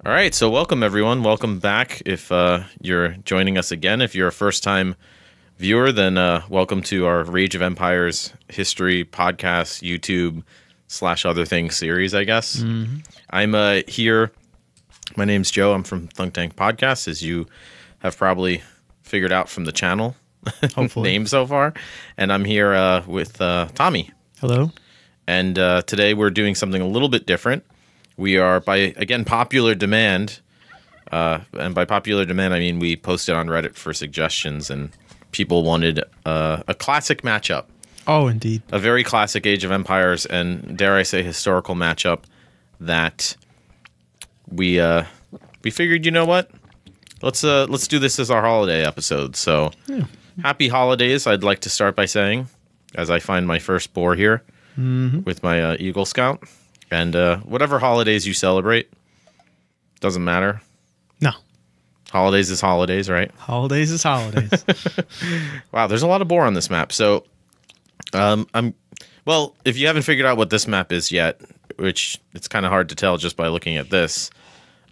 All right, so welcome everyone. Welcome back. If you're joining us again, if you're a first-time viewer, then welcome to our Rage of Empires history podcast, YouTube / other things series, I guess. I'm here. My name's Joe. I'm from Thunk Tank Podcast, as you have probably figured out from the channel name so far. And I'm here with Tommy. Hello. And today we're doing something a little bit different. We are, by, again, popular demand, and by popular demand, I mean we posted on Reddit for suggestions, and people wanted a classic matchup. Oh, indeed. A very classic Age of Empires, and dare I say, historical matchup that we figured, you know what? Let's do this as our holiday episode. So, Happy holidays, I'd like to start by saying, as I find my first boar here with my Eagle Scout. And whatever holidays you celebrate, doesn't matter. No. Holidays is holidays, right? Holidays is holidays. Wow, there's a lot of boar on this map. So, well, if you haven't figured out what this map is yet, which it's kind of hard to tell just by looking at this,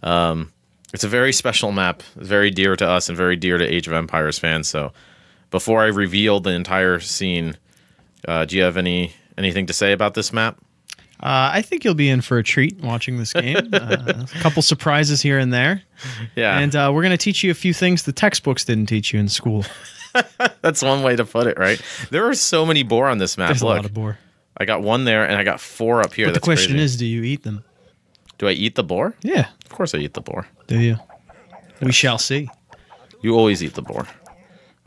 it's a very special map, very dear to us and very dear to Age of Empires fans. So, before I reveal the entire scene, do you have anything to say about this map? I think you'll be in for a treat watching this game. A couple surprises here and there. Yeah. And we're going to teach you a few things the textbooks didn't teach you in school. That's one way to put it, right? There are so many boar on this map. There's Look, a lot of boar. I got one there, and I got 4 up here. But the That's question crazy. is, do you eat them? Do I eat the boar? Yeah. Of course I eat the boar. Do you? We shall see. You always eat the boar.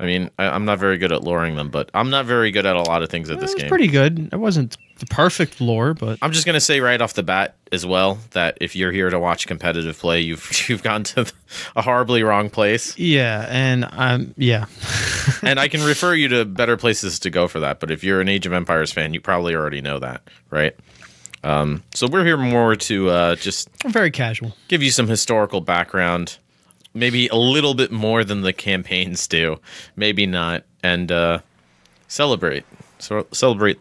I mean, I'm not very good at luring them, but I'm not very good at a lot of things at this game. It was pretty good. It wasn't the perfect lore, but... I'm just going to say right off the bat as well that if you're here to watch competitive play, you've gone to a horribly wrong place. Yeah, and yeah. And I can refer you to better places to go for that, but if you're an Age of Empires fan, you probably already know that, right? So we're here more to just... Very casual. Give you some historical background, maybe a little bit more than the campaigns do, maybe not, and celebrate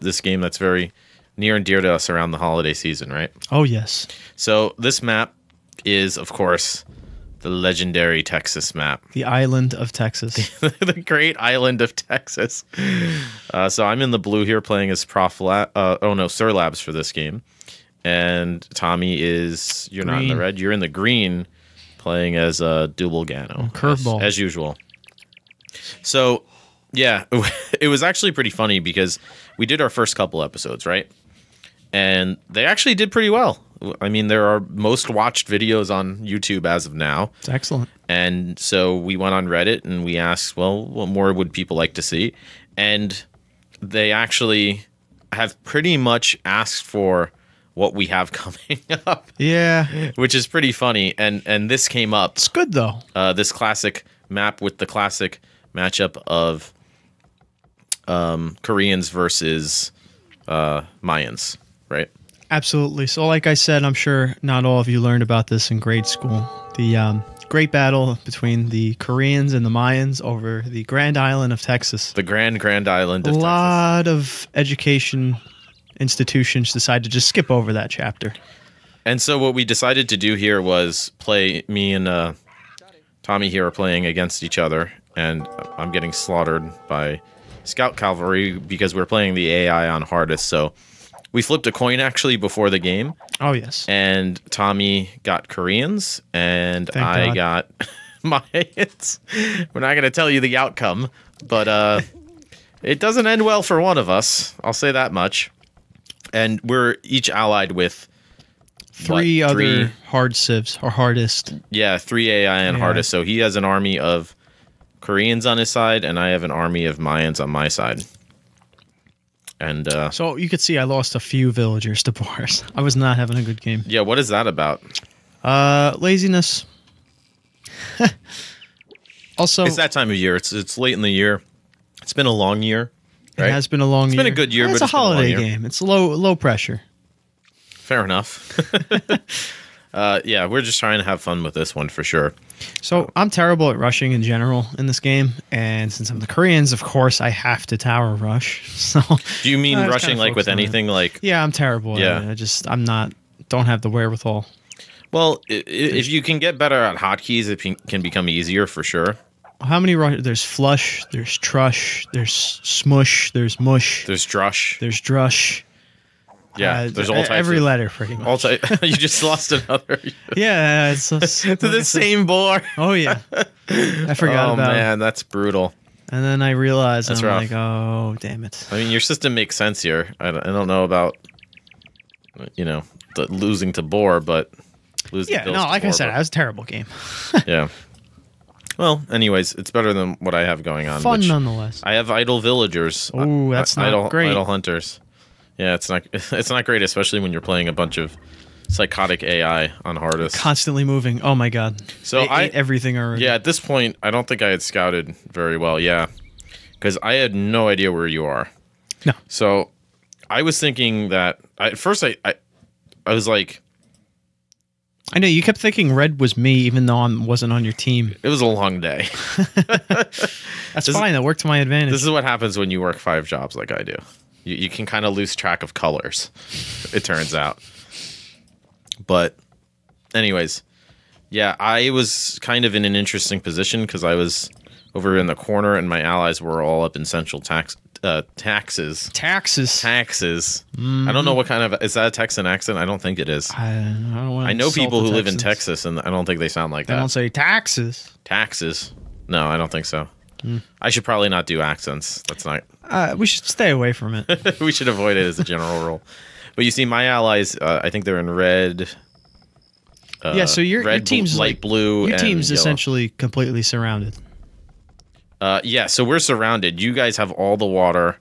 this game that's very near and dear to us around the holiday season, right? Oh, yes. So this map is, of course, the legendary Texas map. The island of Texas. The great island of Texas. So I'm in the blue here playing as Sir Labs for this game. And Tommy is, you're not in the red, you're in the green playing as Double Gano. Curveball. As usual. So, yeah, it was actually pretty funny because we did our first couple episodes, right? And they actually did pretty well. I mean, there are most watched videos on YouTube as of now. It's excellent. And so we went on Reddit and we asked, well, what more would people like to see? And they actually have pretty much asked for what we have coming up. Yeah. Which is pretty funny. And this came up. It's good, though. This classic map with the classic matchup of Koreans versus Mayans, right? Absolutely. So like I said, I'm sure not all of you learned about this in grade school. The great battle between the Koreans and the Mayans over the Grand Island of Texas. The Grand Island of Texas. A lot Texas. of education institutions decided to just skip over that chapter. And so what we decided to do here was play, me and Tommy here are playing against each other, and I'm getting slaughtered by Scout Cavalry because we're playing the AI on hardest, so we flipped a coin actually before the game. Oh, yes. And Tommy got Koreans, and Thank I God. got Mayans. We're not going to tell you the outcome, but it doesn't end well for one of us. I'll say that much. And we're each allied with three other hard civs, or hardest. Yeah, 3 AI and Yeah. hardest. So he has an army of Koreans on his side, and I have an army of Mayans on my side. And So you could see I lost a few villagers to Boris. I was not having a good game. yeah, what is that about? Laziness. Also, It's that time of year. It's late in the year. It's been a long year. it Right? has been a long year. been a good year, It's but a it's been a long holiday year. game. It's low pressure. Fair enough. Yeah, we're just trying to have fun with this one for sure. So I'm terrible at rushing in general in this game, and since I'm the Koreans, of course, I have to tower rush. So Do you mean I was rushing kinda like with focused on it. anything? Like, Yeah, I'm terrible. Yeah. At it. I'm not. Don't have the wherewithal. Well, if you can get better at hotkeys, it can become easier for sure. How many? There's flush. There's trush. There's smush. There's mush. There's drush. There's drush. Yeah, there's all types. Every letter, pretty much. You just lost another. Yeah, it's to the same board. Oh yeah, I forgot about. Oh man, that's brutal. And then I realized, That's I'm rough. like, oh damn it. I mean, your system makes sense here. I don't know about, the losing to Boar, but losing. Yeah, no, like I said, that was a terrible game. Yeah. Well, anyways, it's better than what I have going on. Fun nonetheless. I have idle villagers. Oh, that's not great. Idle hunters. Yeah, it's not great, especially when you're playing a bunch of psychotic AI on hardest. Constantly moving. Oh my god. So I ate everything already. Yeah, at this point, I don't think I had scouted very well. Yeah, because I had no idea where you are. No. So I was thinking that at first I was like, I know you kept thinking red was me, even though I wasn't on your team. it was a long day. That's fine. That worked to my advantage. This is what happens when you work 5 jobs like I do. You can kind of lose track of colors, it turns out. But anyways, yeah, I was kind of in an interesting position because I was over in the corner and my allies were all up in central taxes. Taxes. I don't know what kind of... Is that a Texan accent? I don't think it is. I know people who live in Texas, and I don't think they sound like that. They don't say taxes. Taxes? No, I don't think so. I should probably not do accents. That's not... We should stay away from it. We should avoid it as a general rule. But you see, my allies, I think they're in red... yeah, so your team's light blue. Your team's yellow. Essentially completely surrounded. Yeah, so we're surrounded. You guys have all the water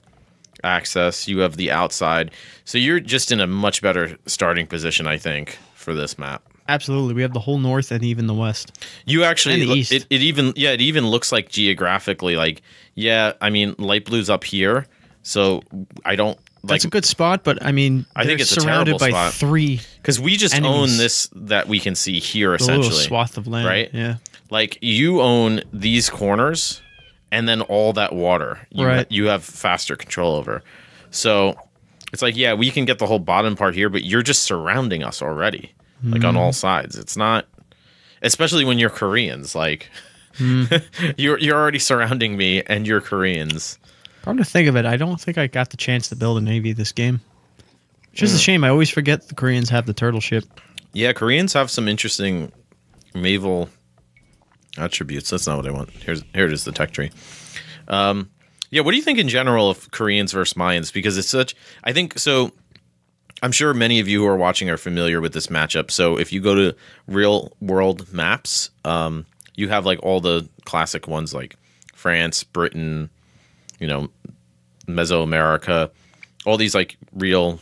access. You have the outside. So you're just in a much better starting position, I think, for this map. Absolutely. We have the whole north and even the west. You actually... And the east. It even looks like geographically, like, yeah, I mean, light blue's up here. So I don't... That's a good spot, but I mean, I think it's surrounded a terrible by spot. 3 because we just enemies. own this that we can see here, a essentially. little swath of land, right? Yeah. Like, you own these corners and then all that water you have faster control over. So it's like, yeah, we can get the whole bottom part here, but you're just surrounding us already, like on all sides. It's not, especially when you're Koreans, like you're already surrounding me and you're Koreans. Come to think of it, I don't think I got the chance to build a navy this game. Which is a shame. I always forget the Koreans have the turtle ship. Yeah, Koreans have some interesting naval attributes. That's not what I want. Here it is, the tech tree. Yeah, what do you think in general of Koreans versus Mayans? Because it's such... I think... So, I'm sure many of you who are watching are familiar with this matchup. So, if you go to real-world maps, you have, like, all the classic ones, like France, Britain... Mesoamerica, all these like real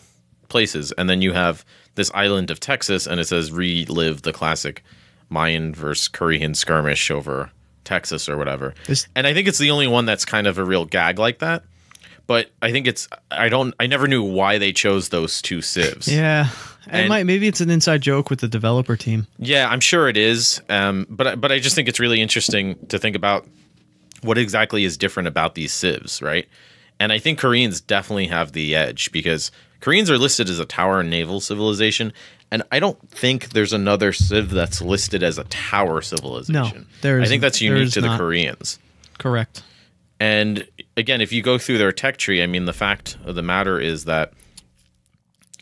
places. And then you have this island of Texas and it says relive the classic Mayan versus Korean skirmish over Texas or whatever. And I think it's the only one that's kind of a real gag like that. But I think I never knew why they chose those 2 civs. Yeah. And maybe it's an inside joke with the developer team. Yeah, I'm sure it is. But I just think it's really interesting to think about what exactly is different about these civs, right? And I think Koreans definitely have the edge because Koreans are listed as a tower and naval civilization, and I don't think there's another civ that's listed as a tower civilization. No, I think that's unique to the Koreans. Correct. And again, if you go through their tech tree, I mean, the fact of the matter is that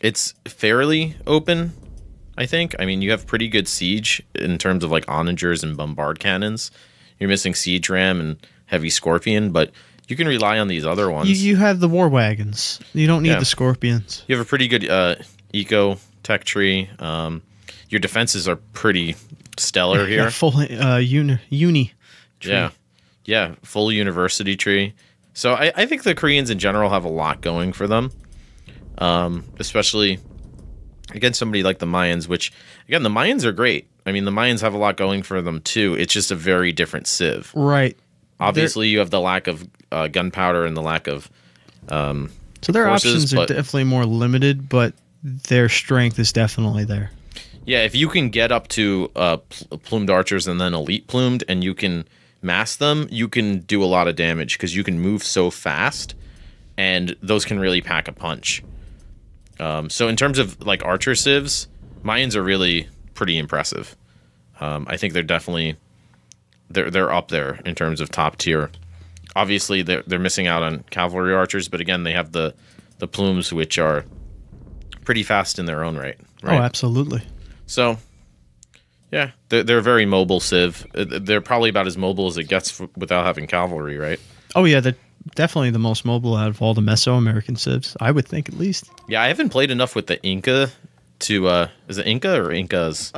it's fairly open, I think. I mean, you have pretty good siege in terms of like onagers and bombard cannons. You're missing siege ram and heavy scorpion, but you can rely on these other ones. You have the war wagons. You don't need the scorpions. You have a pretty good eco tech tree. Your defenses are pretty stellar here. Yeah, full uni tree. Yeah, full university tree. So I think the Koreans in general have a lot going for them, especially against somebody like the Mayans, which, again, the Mayans are great. I mean, the Mayans have a lot going for them, too. It's just a very different civ. Right. Obviously, you have the lack of gunpowder and the lack of so their options are definitely more limited, but their strength is definitely there. Yeah, if you can get up to plumed archers and then elite plumed, and you can mass them, you can do a lot of damage because you can move so fast, and those can really pack a punch. So in terms of like archer civs, Mayans are really pretty impressive. I think they're definitely they're up there in terms of top tier. Obviously, they're missing out on cavalry archers, but again, they have the plumes, which are pretty fast in their own right. Oh, absolutely. So, yeah, they're a very mobile civ. They're probably about as mobile as it gets without having cavalry, right? Oh, yeah, they're definitely the most mobile out of all the Mesoamerican civs, I would think, at least. Yeah, I haven't played enough with the Inca to... is it Inca or Incas?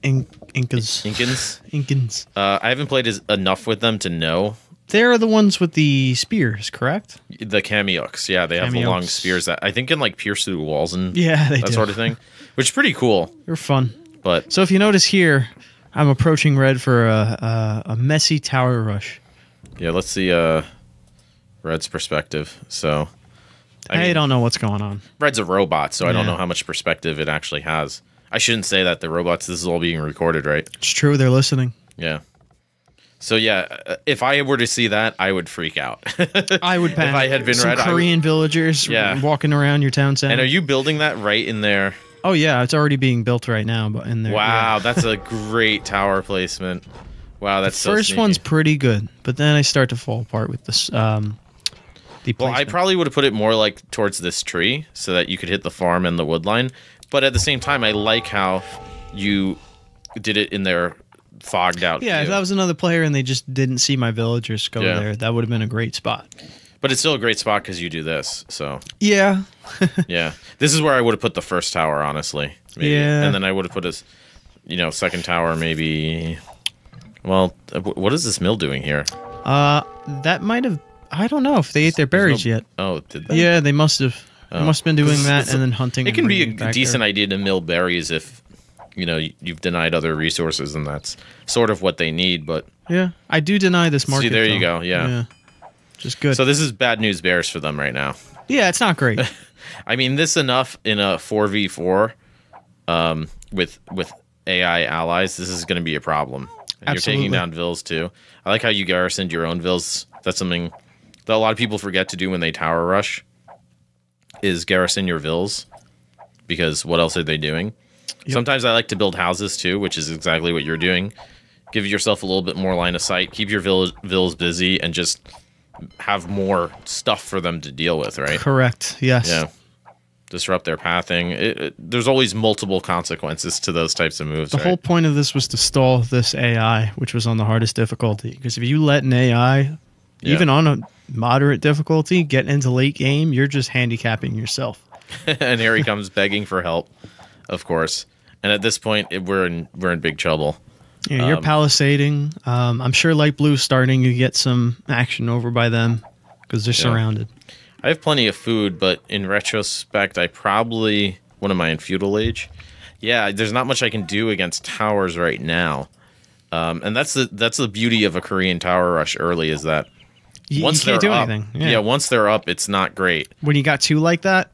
Incas. Incans? I haven't played enough with them to know. They're the ones with the spears, correct? The Kamioks, yeah, they have the long spears that I think can like pierce through walls and that sort of thing, which is pretty cool. They're fun. But so if you notice here, I'm approaching red for a messy tower rush. Yeah, let's see red's perspective. So I don't know what's going on. Red's a robot, so I don't know how much perspective it actually has. I shouldn't say that. The robots, this is all being recorded, right? It's true. They're listening. Yeah. So yeah, if I were to see that, I would freak out. I would panic. If I had been Some red, Korean villagers walking around your town center. And are you building that right in there? Oh yeah, it's already being built right now, but in there. Wow, that's a great tower placement. Wow, that's the first one's pretty good, but then I start to fall apart with this. Well, I probably would have put it more like towards this tree so that you could hit the farm and the wood line. But at the same time, I like how you did it in their fogged out view. If that was another player and they just didn't see my villagers go there, that would have been a great spot. But it's still a great spot because you do this. So yeah. Yeah. This is where I would have put the first tower, honestly. Maybe. Yeah. And then I would have put a, second tower maybe. Well, what is this mill doing here? That might have... I don't know if they ate their berries yet. Oh, did they? Yeah, they must have. They must have been doing that and then hunting. It can be a decent idea to mill berries if, you've denied other resources, and that's sort of what they need, but... Yeah, I do deny this market. See, there you go, yeah. Just good. So this is bad news bears for them right now. Yeah, it's not great. I mean, this enough in a 4v4 with AI allies, this is going to be a problem. And you're taking down vills, too. I like how you garrisoned your own vills. That's something that a lot of people forget to do when they tower rush, is garrison your vills, because what else are they doing? Yep. Sometimes I like to build houses, too, which is exactly what you're doing. Give yourself a little bit more line of sight. Keep your vills busy and just have more stuff for them to deal with, right? Correct, yes. Yeah. Disrupt their pathing. There's always multiple consequences to those types of moves. The whole point of this was to stall this AI, which was on the hardest difficulty. Because if you let an AI, even on a moderate difficulty, get into late game, you're just handicapping yourself. And here he comes begging for help, of course. And at this point, we're in big trouble. Yeah, you're palisading. I'm sure Light Blue's starting to get some action over by them because they're surrounded. I have plenty of food, but in retrospect, I probably... What am I, in feudal age? Yeah, there's not much I can do against towers right now. And that's the beauty of a Korean tower rush early, is that once you can't do up, anything. Yeah, once they're up, it's not great. When you got two like that,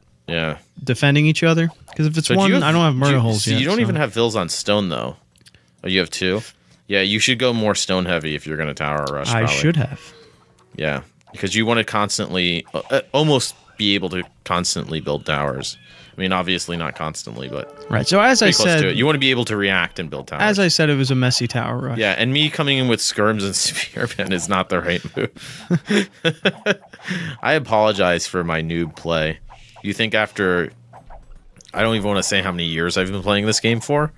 defending each other. Because if it's one, I don't have murder holes yet. You don't even have vills on stone, though. Oh, you have two? Yeah, you should go more stone heavy if you're going to tower rush. I should have. Yeah, because you want to constantly, almost be able to constantly build towers. I mean, obviously not constantly, but right. So as I said, you want to be able to react and build towers. As I said, it was a messy tower rush. Yeah, and me coming in with skirms and spearmen is not the right move. I apologize for my noob play. You think after, I don't even want to say how many years I've been playing this game for,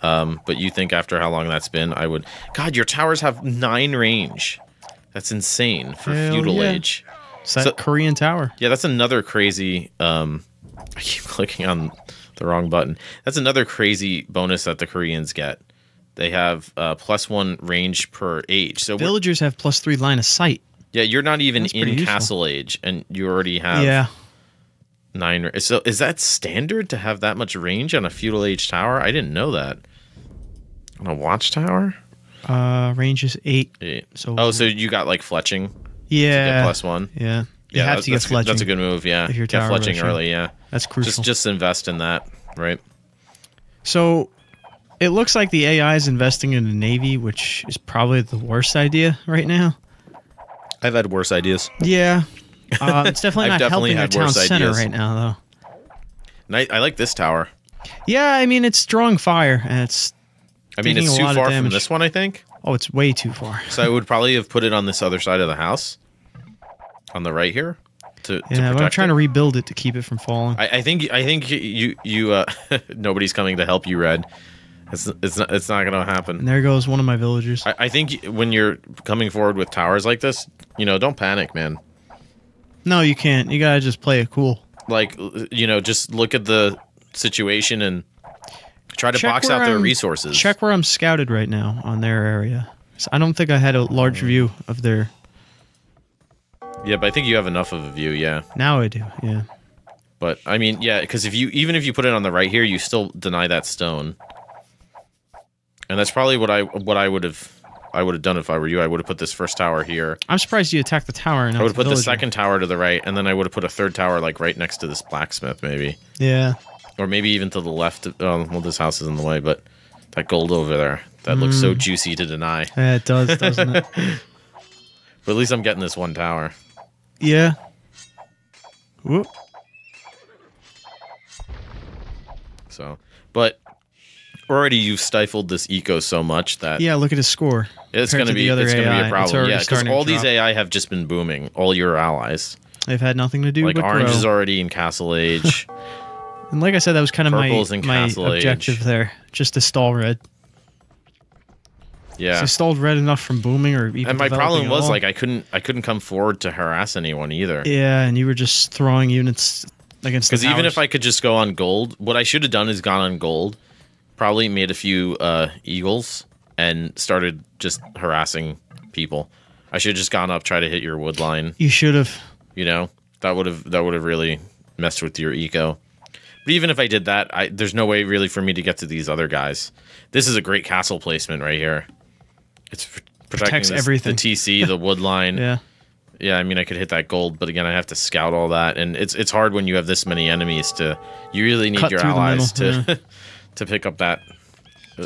but you think after how long that's been, I would. God, your towers have 9 range. That's insane for feudal age. It's that Korean tower. Yeah, that's another crazy. I keep clicking on the wrong button. That's another crazy bonus that the Koreans get. They have +1 range per age. So villagers have +3 line of sight. Yeah, you're not even in castle age, and you already have 9. So is that standard to have that much range on a feudal age tower? I didn't know that. On a watchtower? Range is 8. So you got like fletching? Yeah. To get +1? Yeah. You have to get fletching. That's a good move, yeah. If you're get fletching early, yeah. That's crucial. Just invest in that, right? So it looks like the AI is investing in the Navy, which is probably the worst idea right now. I've had worse ideas. Yeah. It's definitely not helping their town center right now, though. And I like this tower. Yeah, I mean, it's drawing fire, and it's I mean, taking it's a too lot of far from damage. this one, I think. Oh, it's way too far. So I would probably have put it on this other side of the house, on the right here, to Yeah, but I'm protect trying it. to rebuild it to keep it from falling. I think you nobody's coming to help you, Red. It's not gonna happen. And there goes one of my villagers. I think when you're coming forward with towers like this, don't panic, man. No, you can't. You gotta just play it cool. Like, just look at the situation and try to Check box where out their I'm- resources. Check where I'm scouted right now on their area. So I don't think I had a large view of their... Yeah, but I think you have enough of a view, yeah. Now I do, yeah. But I mean, yeah, because even if you put it on the right here, you still deny that stone. And that's probably what I would have done if I were you. I would have put this first tower here. I'm surprised you attacked the tower. And I not would have put the villager. second tower to the right, and then I would have put a third tower like right next to this blacksmith, maybe, Yeah. or maybe even to the left. Well, this house is in the way, but that gold over there that looks so juicy to deny. Yeah, it does, doesn't it? But at least I'm getting this one tower. Yeah. Whoop. So, but already you've stifled this eco so much that Yeah, look at his score. it's compared going to the be other it's going to be AI. a It's problem. already Yeah, because starting to all these drop. AI have just been booming. All your allies, They've had nothing to do like but Orange grow. is already in Castle Age. And like I said, that was kind of Purple's in my Castle objective Age. there. Just to stall red. Yeah. So I stalled red enough from booming or even And my developing problem at was all. like I couldn't come forward to harass anyone either. Yeah, and you were just throwing units against the Because even towers. if I could just go on gold, what I should have done is gone on gold, probably made a few eagles, and started just harassing people. I should have just gone up, try to hit your wood line. You should have. That would have really messed with your eco. But even if I did that, there's no way really for me to get to these other guys. This is a great castle placement right here. It's Protects protecting everything. the TC, the wood line. Yeah. Yeah, I mean, I could hit that gold, but again, I have to scout all that, and it's hard when you have this many enemies to. You really need Cut your through the allies middle, to to pick up that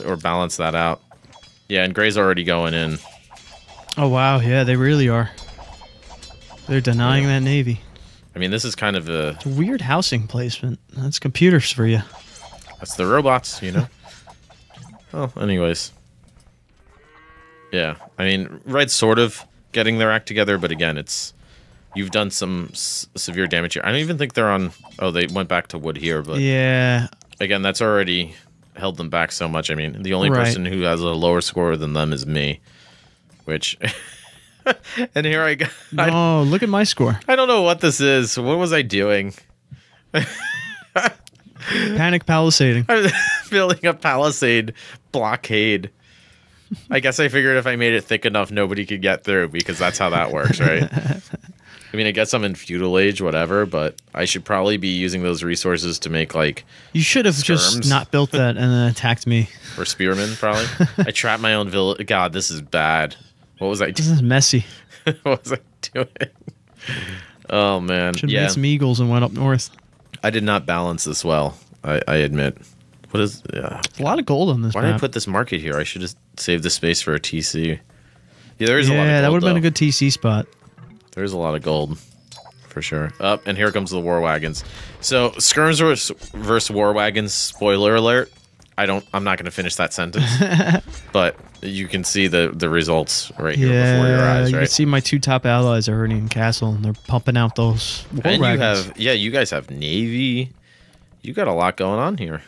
or balance that out. Yeah, and Gray's already going in. Oh, wow. Yeah, they really are. They're denying that navy. I mean, this is kind of a It's a weird housing placement. That's computers for you. that's the robots, you know. Well, anyways, yeah. I mean, Red's sort of getting their act together, but again, you've done some severe damage here. I don't even think they're on. Oh, they went back to wood here, but Yeah. again, that's already held them back so much. I mean, the only Right. person who has a lower score than them is me, which. And here I go. Oh, look at my score. I don't know what this is. What was I doing? Panic palisading. I was building a palisade blockade. I guess I figured if I made it thick enough, nobody could get through because that's how that works, right? I mean, I guess I'm in feudal age, whatever, but I should probably be using those resources to make like You should have just Skirms. not built that and then attacked me. for spearmen, probably. I trapped my own village. God, this is bad. What was I This doing? is messy. What was I doing? Oh man, Should have yeah. made some eagles and went up north. I did not balance this well. I admit. What is? A lot of gold on this Why did I map. put this market here? I should have saved the space for a TC. Yeah, there is a lot of gold. Yeah, that would have been though. a good TC spot. There's a lot of gold, for sure. Up and here comes the war wagons. So skirms versus war wagons. Spoiler alert. I'm not going to finish that sentence, but you can see the results right here before your Yeah, eyes, you right? can see my two top allies are already in castle, and they're pumping out those war And wagons. you guys have navy. You got a lot going on here,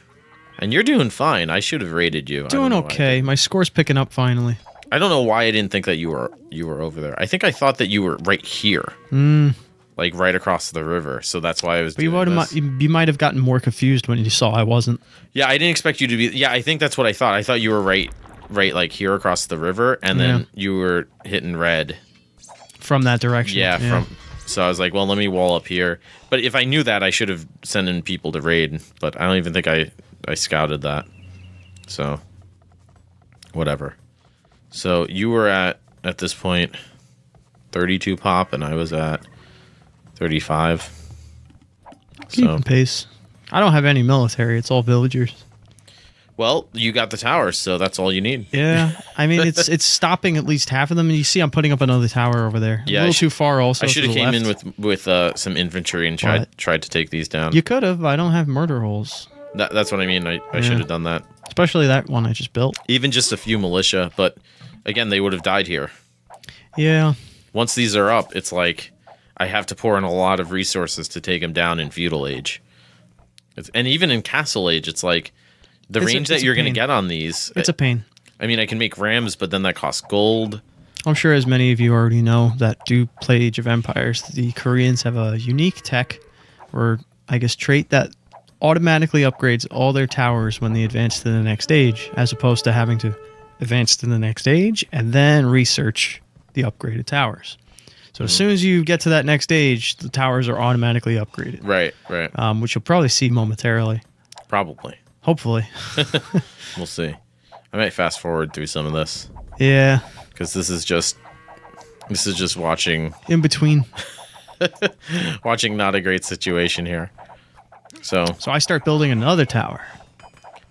and you're doing fine. I should have rated you. I don't Doing know why. okay. My score's picking up finally. I don't know why I didn't think that you were over there. I think I thought that you were right here. Like right across the river, so that's why I was. But you doing might this. you might have gotten more confused when you saw I wasn't. Yeah, I didn't expect you to be. Yeah, I think that's what I thought. I thought you were right, like here across the river, and then you were hitting red. From that direction. Yeah, from. So I was like, well, let me wall up here. But if I knew that, I should have sent in people to raid. But I don't even think I scouted that. So, whatever. So you were at this point, 32 pop, and I was at 35. Keeping pace. I don't have any military. It's all villagers. Well, you got the towers, so that's all you need. Yeah, I mean it's stopping at least half of them, and you see I'm putting up another tower over there. Yeah, a little too far. Also, I should have to the came in left. with some infantry and tried to take these down. You could have. I don't have murder holes. That's what I mean. I should have done that. Especially that one I just built. Even just a few militia, but again, they would have died here. Yeah. Once these are up, it's like I have to pour in a lot of resources to take them down in feudal age. And even in castle age, it's like the range that you're going to get on these. It's a pain. I mean, I can make rams, but then that costs gold. I'm sure as many of you already know that do play Age of Empires, the Koreans have a unique tech, or I guess trait, that automatically upgrades all their towers when they advance to the next age, as opposed to having to advance to the next age and then research the upgraded towers. So as soon as you get to that next age, the towers are automatically upgraded. Right. Which you'll probably see momentarily. Probably. Hopefully. We'll see. I might fast forward through some of this. Yeah. Because this is just watching In between. watching not a great situation here. So I start building another tower.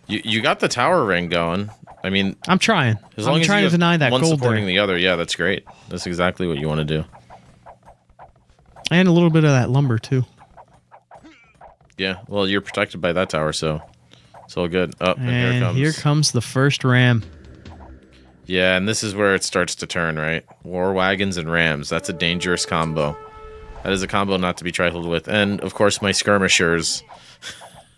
you got the tower ring going. I mean, I'm trying. as long I'm as trying you to have deny that one gold supporting there. the other, yeah, that's great. That's exactly what you want to do. And a little bit of that lumber too. Yeah, well, you're protected by that tower, so it's all good. Oh, and here comes the first ram. Yeah, and this is where it starts to turn, right? War wagons and rams. That's a dangerous combo. That is a combo not to be trifled with. And, of course, my skirmishers.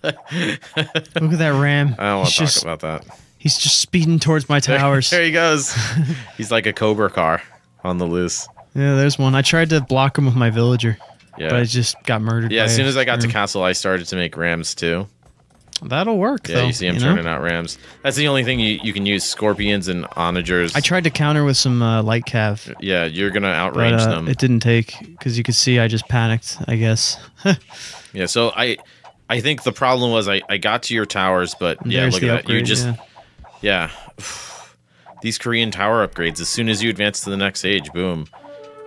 Look at that ram. I don't want to talk about that. He's just speeding towards my towers. There he goes. He's like a Cobra car on the loose. Yeah, there's one. I tried to block him with my villager, Yeah. but I just got murdered. Yeah, by as soon as I got to skirm. castle, I started to make rams, too. That'll work, Yeah, though. you see him know? turning out rams. That's the only thing you can use scorpions and onagers. I tried to counter with some light cav, Yeah, you're going to but outrange them. it didn't take, because you could see I just panicked, I guess. Yeah, so I think the problem was I got to your towers, but yeah, There's look the at that. You upgrade, just, yeah. These Korean tower upgrades, as soon as you advance to the next age, boom.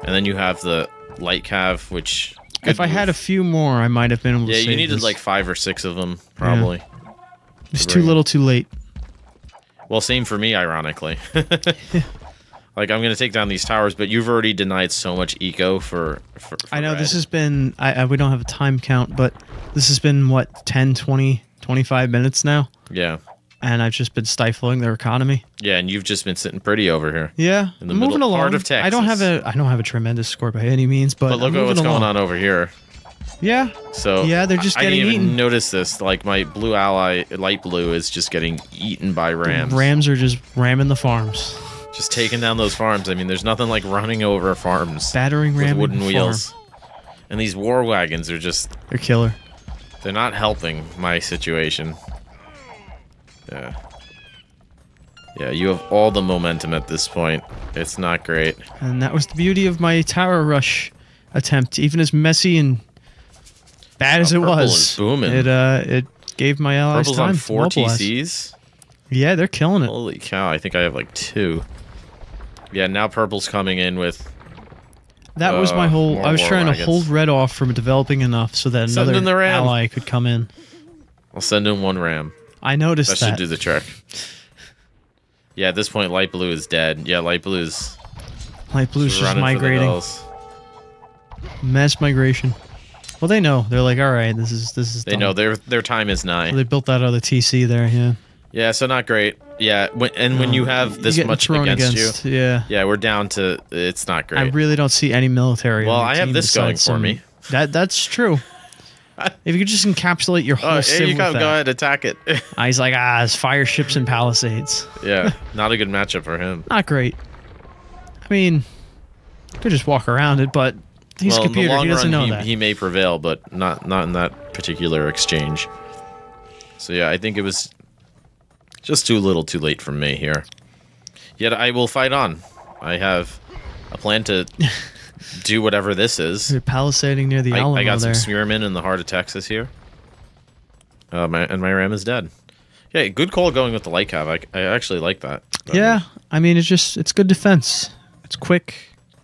And then you have the light cav, which... If I had a few more, I might have been able to Yeah, save you needed this. like 5 or 6 of them, probably. It's too little too late. Well, same for me, ironically. Like, I'm going to take down these towers, but you've already denied so much eco for I know red. this has been, we don't have a time count, but this has been, what, 10, 20, 25 minutes now? Yeah. And I've just been stifling their economy. Yeah, and you've just been sitting pretty over here. Yeah, In the I'm moving middle along. part of Texas. I don't have a tremendous score by any means, but But look I'm at what's moving going along. on over here. Yeah, So yeah, they're just I getting didn't even eaten. notice this. Like my blue ally, light blue, is just getting eaten by rams. Rams are just ramming the farms, Just taking down those farms. I mean, there's nothing like running over farms battering with ramming wooden farm. wheels. And these war wagons are just, They're killer. they're not helping my situation. Yeah. Yeah, you have all the momentum at this point. It's not great. And that was the beauty of my tower rush attempt. Even as messy and bad as it Purple was, is booming. it gave my allies Purple's time on to 4 mobilize. TCs. Yeah, they're killing it. Holy cow, I think I have like 2. Yeah, now purple's coming in with... That was my whole. more I was war trying wagons. to hold red off from developing enough so that Send in the another ram. ally could come in. I'll send in 1 ram. I noticed That that. should do the trick. Yeah, at this point, light blue is dead. Yeah, light blue's Light blue's just running for the migrating. hills. Mass migration. Well, they know. They're like, all right, this is. They done. know their time is nigh. They built that other TC there. Yeah. Yeah, so not great. Yeah, when you have this You're getting much thrown against you, Yeah. yeah, we're down to it's not great. I really don't see any military. Well, on your I have team this going besides for me. That's true. If you could just encapsulate your whole Oh, sim here you with go. that. Go ahead, attack it. He's like, it's fire ships and palisades. Yeah, not a good matchup for him. Not great. I mean, could just walk around it, but he's Well, a computer. in the long He doesn't run, know that. he may prevail, but not in that particular exchange. So yeah, I think it was just too little, too late from me here. Yet I will fight on. I have a plan to do whatever this is. They're palisading near the Alamo I got there. some spearmen in the heart of Texas here. My ram is dead. Yeah, good call going with the light cav. I actually like that. Yeah, I mean, it's good defense. It's quick.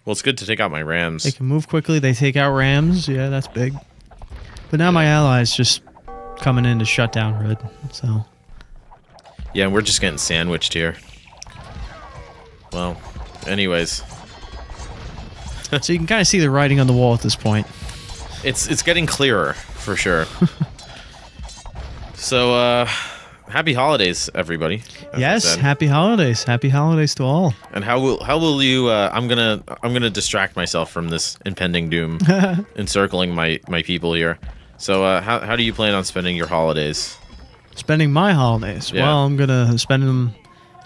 Well, it's good to take out my rams. They can move quickly. They take out rams. Yeah, that's big. But now my allies just coming in to shut down red. So Yeah, and we're just getting sandwiched here. Well, anyways, so you can kind of see the writing on the wall at this point. it's getting clearer for sure. So, happy holidays, everybody. as I Yes, said. happy holidays. Happy holidays to all. And how will you? I'm gonna distract myself from this impending doom, encircling my people here. So, how do you plan on spending your holidays? Spending my holidays. Yeah. Well, I'm gonna spend them.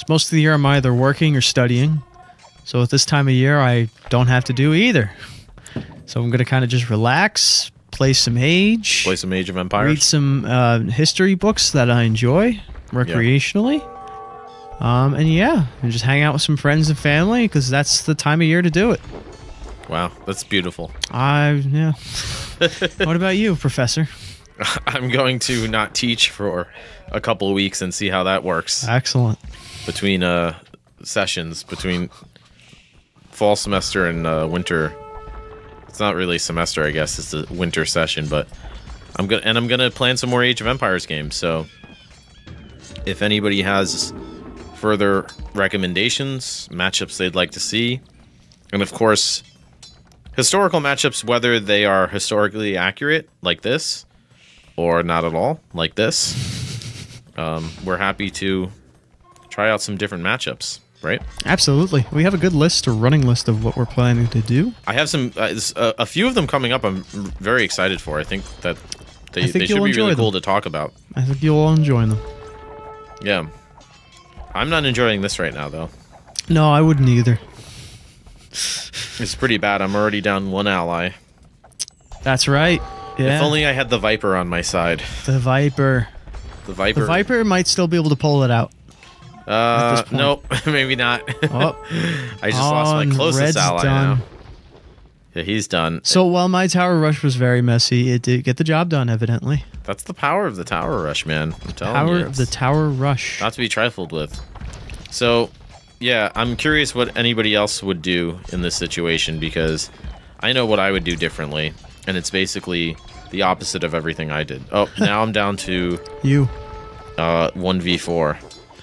Most of the year, I'm either working or studying. So at this time of year, I don't have to do either. So I'm gonna kind of just relax, play some Age, Play some Age of Empires. read some history books that I enjoy recreationally. And yeah, and just hang out with some friends and family because that's the time of year to do it. Wow, that's beautiful. Yeah. What about you, Professor? I'm going to not teach for a couple of weeks and see how that works Excellent. between sessions, between fall semester and winter. It's not really semester, I guess. It's a winter session, but I'm gonna plan some more Age of Empires games. So if anybody has further recommendations, matchups they'd like to see, and of course historical matchups, whether they are historically accurate like this or not at all like this, we're happy to try out some different matchups, right? Absolutely. We have a good list, a running list of what we're planning to do. I have some a few of them coming up. I'm very excited for. I think that they I think should you'll be really enjoy cool them. to talk about. I think you'll all enjoy them. Yeah, I'm not enjoying this right now though. No, I wouldn't either. It's pretty bad. I'm already down one ally. That's right. Yeah. If only I had the Viper on my side. the Viper. The Viper. The Viper might still be able to pull it out. this point. Nope, maybe not. Oh, I just lost my and closest Red's ally done. now. Yeah, he's done. So while my tower rush was very messy, it did get the job done, evidently. That's the power of the tower rush, man. I'm telling Power you, of the it's tower rush. not to be trifled with. So, yeah, I'm curious what anybody else would do in this situation because I know what I would do differently, and it's basically the opposite of everything I did. Oh, now I'm down to You. 1v4.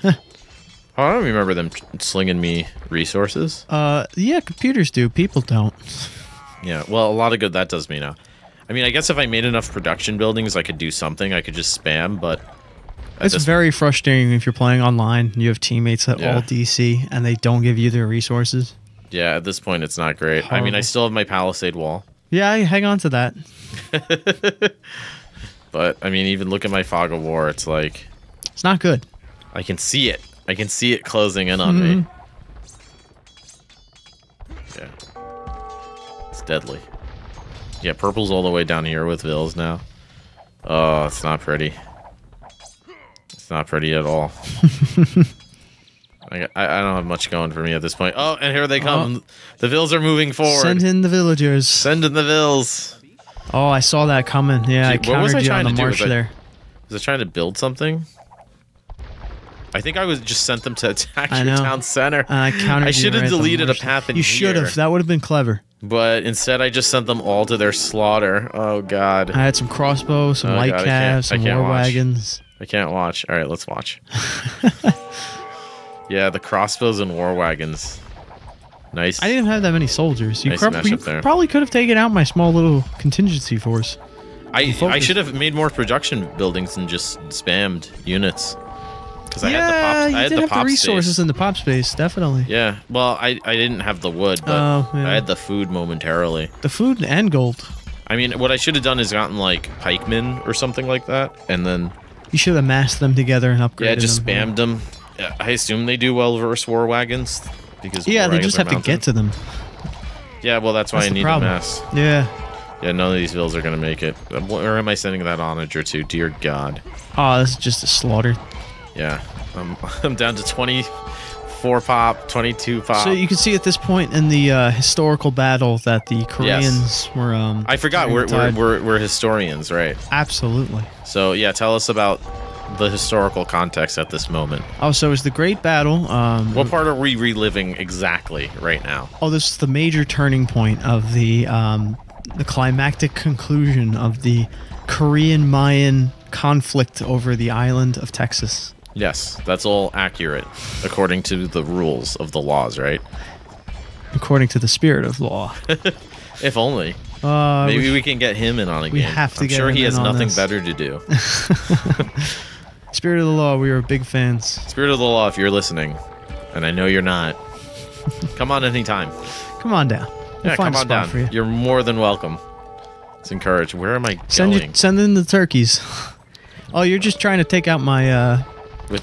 Oh, I don't remember them slinging me resources. Yeah, computers do. People don't. Yeah, well, a lot of good that does me now. I mean, I guess if I made enough production buildings, I could do something. I could just spam, but It's very frustrating if you're playing online. You have teammates that Yeah. all DC and they don't give you their resources. yeah, at this point, it's not great. I mean, I Horrible. still have my palisade wall, Yeah, I hang on to that. but I mean, even look at my fog of war. It's like It's not good. I can see it. I can see it closing in on me. Yeah, it's deadly. Yeah, purple's all the way down here with Vills now. Oh, it's not pretty. It's not pretty at all. I don't have much going for me at this point. Oh, and here they come. The Vills are moving forward. Send in the villagers. Send in the Vills. Oh, I saw that coming. Yeah, I Gee, what was I countered you on trying the to do? march Was I- there. Was I trying to build something? I think I was just sent them to attack I your know. town center. I countered I you should have right at the deleted a march. path in You should here. have. That would have been clever. But instead, I just sent them all to their slaughter. Oh, God. I had some crossbows, some Oh, light God, I can't- calves, some I can't war watch. wagons. I can't watch. All right, let's watch. Yeah, the crossbows and war wagons. Nice. I didn't have that many soldiers. You, Nice probably, mashup there. probably could have taken out my small little contingency force. I focus. should have made more production buildings and just spammed units. Because I yeah, had the pop. you I had did the have pop the resources space. in the pop space, definitely. Yeah. Well, I didn't have the wood, but Oh, yeah. I had the food momentarily. The food and gold. I mean, what I should have done is gotten like pikemen or something like that, and then You should have massed them together and upgraded yeah, just them. spammed them. Yeah, I assume they do well versus war wagons because Yeah, war they wagons just are have to mounted. get to them. Yeah, well, that's why That's I the need a problem. mass. Yeah. Yeah, none of these vills are gonna make it. Or am I sending that onager to? Dear God. Oh, this is just a slaughter. Yeah, I'm down to 24 pop, 22 pop. So you can see at this point in the historical battle that the Koreans were. I forgot we're, tied. we're historians, right? Absolutely. So yeah, tell us about the historical context at this moment. Oh, so it was the Great Battle. What part are we reliving exactly right now? Oh, this is the major turning point of the climactic conclusion of the Korean-Mayan conflict over the island of Texas. Yes, that's all accurate according to the rules of the laws, right? According to the spirit of law. If only. Maybe we can get him in on a game. have to I'm get sure him he has in on nothing this. better to do. Spirit of the Law, we are big fans. Spirit of the Law, if you're listening, and I know you're not, come on anytime. Come on down. We'll Yeah, find come a on spot down. for you. You're more than welcome. It's encouraged. Where am I going? Send in the turkeys. Oh, you're just trying to take out my. With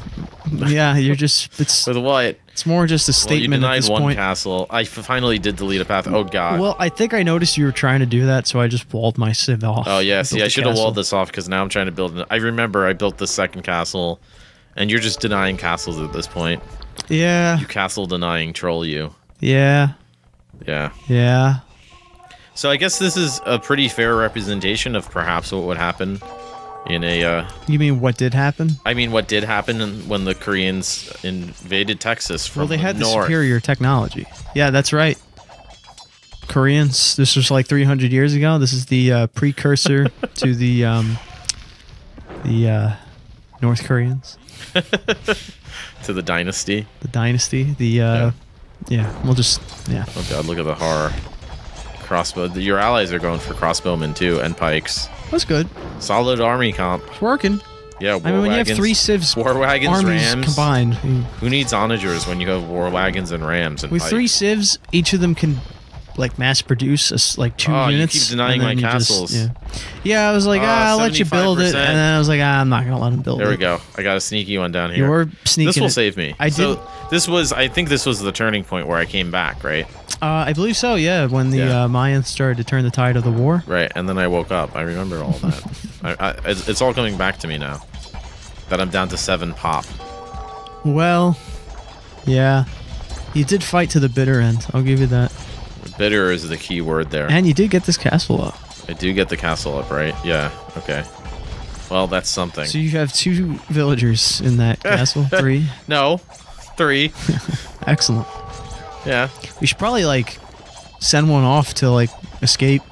Yeah, you're just. It's what? it's more just a Well, you statement at denied this one point. castle. I finally did delete a path. Oh, God. Well, I think I noticed you were trying to do that, so I just walled my civ off. Oh, yeah. and See, built I a should have castle. walled this off because now I'm trying to build. I remember I built the second castle, and you're just denying castles at this point. Yeah. You castle denying troll you. Yeah. Yeah. Yeah. So I guess this is a pretty fair representation of perhaps what would happen in a. You mean what did happen? I mean, what did happen when the Koreans invaded Texas from Well, they had the the north. superior technology. Yeah, that's right. Koreans. This was like 300 years ago. This is the precursor to the North Koreans, to the dynasty. the dynasty. We'll just Oh God, look at the horror. Crossbow. Your allies are going for crossbowmen too and pikes. That's good. Solid army comp. It's working. Yeah, war I mean, when you have wagons. 3 civs War wagons, armies rams. combined, Who needs onagers when you have war wagons and rams and with pikes? 3 civs, each of them can like mass produce like 2 Oh, you units. keep denying and then my you just- castles. yeah, I was like, I'll let you build it, 75%. and then I was like, I'm not gonna let him build it. There we go. I got a sneaky one down here. You're sneaking. This will it. save me. I So did. this was. I think this was the turning point where I came back. Right. I believe so. Yeah, when the Yeah. Mayans started to turn the tide of the war. Right. And then I woke up. I remember all that. It's all coming back to me now. That I'm down to 7 pop. Well, yeah, you did fight to the bitter end. I'll give you that. Bitter is the key word there. And you did get this castle up. I do get the castle up, right? Yeah. Okay. Well, that's something. So you have 2 villagers in that castle. 3. No, 3. Excellent. Yeah. We should probably like send one off to like escape.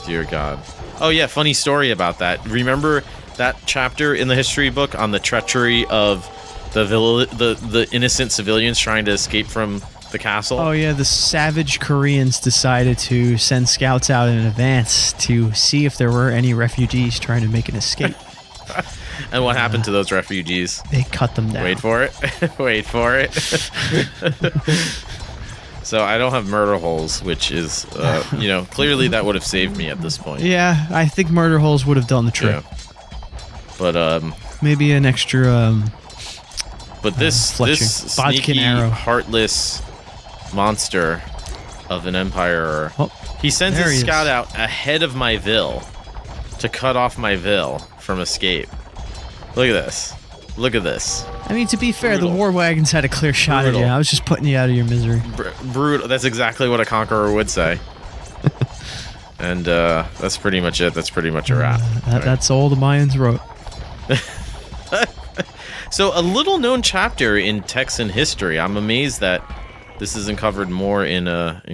Dear God. Oh yeah, funny story about that. Remember that chapter in the history book on the treachery of the innocent civilians trying to escape from the castle? Oh yeah, the savage Koreans decided to send scouts out in advance to see if there were any refugees trying to make an escape. And what happened to those refugees? They cut them down. Wait for it. Wait for it. So I don't have murder holes, which is, clearly that would have saved me at this point. Yeah, I think murder holes would have done the trick. Yeah. But Maybe an extra. this fletching. Bodkin sneaky, arrow. heartless monster of an emperor, Oh, he sends there his he is. scout out ahead of my vil to cut off my vil from escape. Look at this. Look at this. I mean, to be fair, Brutal. the war wagons had a clear shot at you. Brutal. I was just putting you out of your misery. Brutal. That's exactly what a conqueror would say. And that's pretty much it. That's pretty much a wrap. Right. That's all the Mayans wrote. So a little known chapter in Texan history. I'm amazed that this isn't covered more in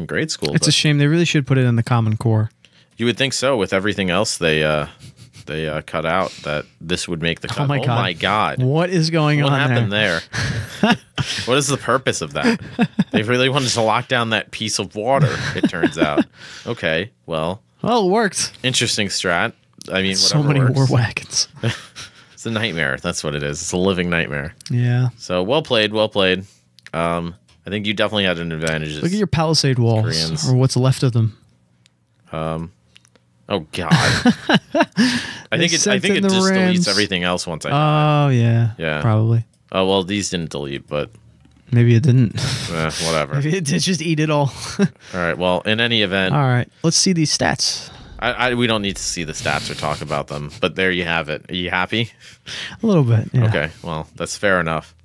grade school. It's but a shame. They really should put it in the Common Core. you would think so with everything else they cut out, that this would make the cut. Oh my God. What is going What on happened there? there? What is the purpose of that? They really wanted to lock down that piece of water, it turns out. Okay, well, Well, it worked. interesting strat. I mean, So whatever many works. war wagons. It's a nightmare. That's what it is. It's a living nightmare. Yeah. So well played, well played. I think you definitely had an advantage. Look at your palisade walls, Koreans. or what's left of them. Oh God. I think it sent just in the deletes Rams. everything else once I die. Oh, yeah. Yeah. Probably. Oh well, these didn't delete, but Maybe it didn't. whatever. Maybe it did just eat it all. All right. Well, in any event, All right. Let's see these stats. we don't need to see the stats or talk about them. But there you have it. Are you happy? A little bit. Yeah. Okay. Well, that's fair enough.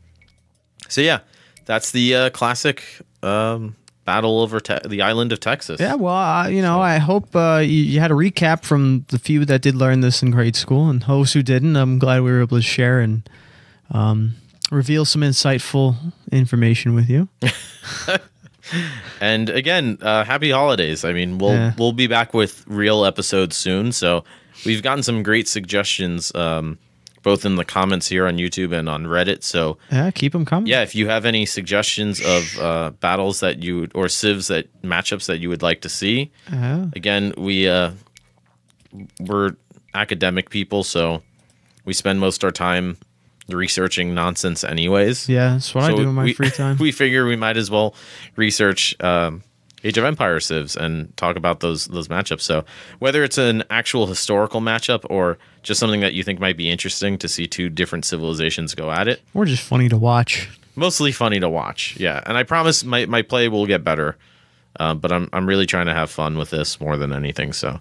So yeah, that's the classic battle over the island of Texas. Yeah, well, I hope you had a recap from the few that did learn this in grade school, and those who didn't, I'm glad we were able to share and reveal some insightful information with you. And again, happy holidays. I mean, we'll be back with real episodes soon. So we've gotten some great suggestions both in the comments here on YouTube and on Reddit. So Yeah, keep them coming. yeah, if you have any suggestions of battles that you or civs that matchups that you would like to see, again, we're academic people, so we spend most of our time researching nonsense anyways. Yeah, that's what I do in my free time. We figure we might as well research Age of Empires civs and talk about those matchups. So whether it's an actual historical matchup or just something that you think might be interesting to see two different civilizations go at it. Or just funny to watch. Mostly funny to watch, yeah. And I promise my play will get better, but I'm really trying to have fun with this more than anything. So,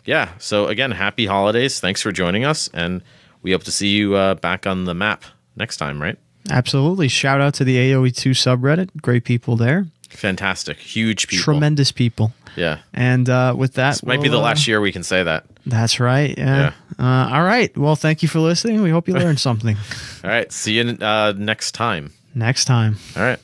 yeah. So again, happy holidays. Thanks for joining us, and we hope to see you back on the map next time, right? Absolutely. Shout out to the AOE2 subreddit. Great people there. Fantastic. Huge people. Tremendous people. Yeah. And with that, this might be the last year we can say that. That's right. Yeah. All right. Well, thank you for listening. We hope you learned something. All right. See you next time. Next time. All right.